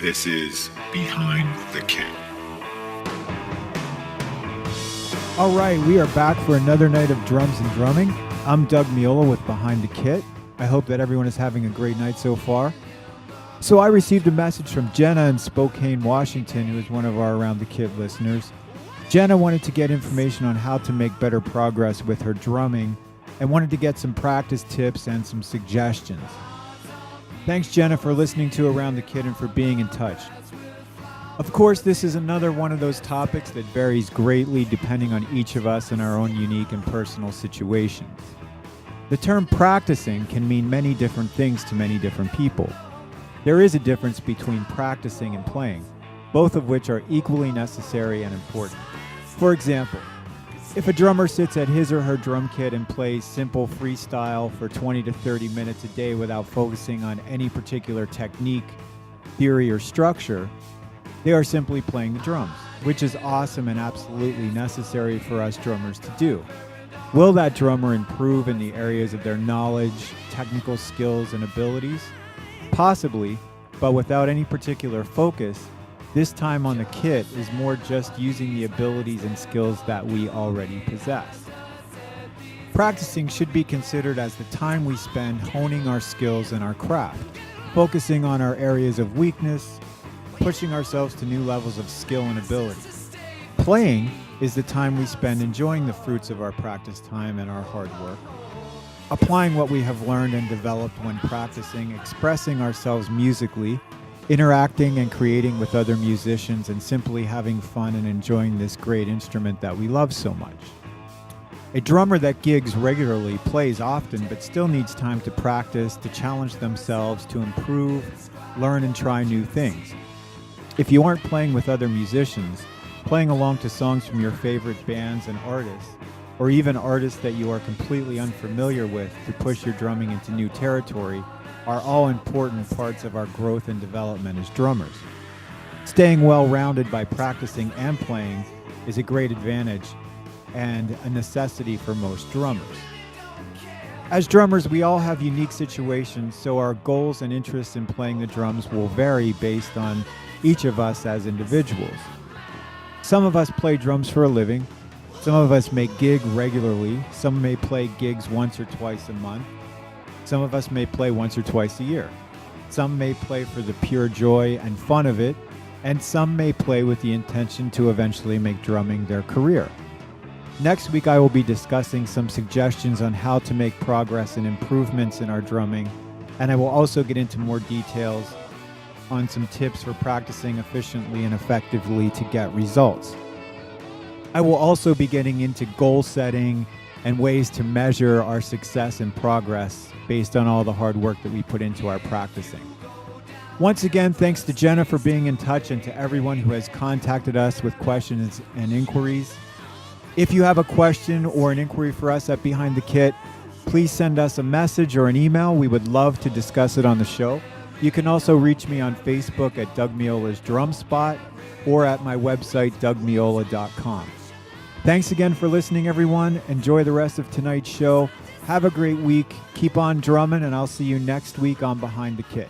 This is Behind the Kit. All right, we are back for another night of drums and drumming. I'm Doug Meola with Behind the Kit. I hope that everyone is having a great night so far. So I received a message from Jenna in Spokane, Washington, who is one of our Around the Kit listeners. Jenna wanted to get information on how to make better progress with her drumming and wanted to get some practice tips and some suggestions. Thanks, Jenna, for listening to Around the Kit and for being in touch. Of course, this is another one of those topics that varies greatly depending on each of us and our own unique and personal situations. The term practicing can mean many different things to many different people. There is a difference between practicing and playing, both of which are equally necessary and important. For example, if a drummer sits at his or her drum kit and plays simple freestyle for 20 to 30 minutes a day without focusing on any particular technique, theory, or structure, they are simply playing the drums, which is awesome and absolutely necessary for us drummers to do. Will that drummer improve in the areas of their knowledge, technical skills, and abilities? Possibly, but without any particular focus, this time on the kit is more just using the abilities and skills that we already possess. Practicing should be considered as the time we spend honing our skills and our craft, focusing on our areas of weakness, pushing ourselves to new levels of skill and ability. Playing is the time we spend enjoying the fruits of our practice time and our hard work, applying what we have learned and developed when practicing, expressing ourselves musically, interacting and creating with other musicians, and simply having fun and enjoying this great instrument that we love so much. A drummer that gigs regularly plays often but still needs time to practice, to challenge themselves, to improve, learn, and try new things. If you aren't playing with other musicians, playing along to songs from your favorite bands and artists, or even artists that you are completely unfamiliar with to push your drumming into new territory, are all important parts of our growth and development as drummers. Staying well-rounded by practicing and playing is a great advantage and a necessity for most drummers. As drummers, we all have unique situations, so our goals and interests in playing the drums will vary based on each of us as individuals. Some of us play drums for a living. Some of us may gig regularly. Some may play gigs once or twice a month. Some of us may play once or twice a year. Some may play for the pure joy and fun of it, and some may play with the intention to eventually make drumming their career. Next week, I will be discussing some suggestions on how to make progress and improvements in our drumming, and I will also get into more details on some tips for practicing efficiently and effectively to get results. I will also be getting into goal setting and ways to measure our success and progress based on all the hard work that we put into our practicing. Once again, thanks to Jenna for being in touch and to everyone who has contacted us with questions and inquiries. If you have a question or an inquiry for us at Behind the Kit, please send us a message or an email. We would love to discuss it on the show. You can also reach me on Facebook at Doug Meola's Drum Spot or at my website, dougmeola.com. Thanks again for listening, everyone. Enjoy the rest of tonight's show. Have a great week. Keep on drumming, and I'll see you next week on Behind the Kit.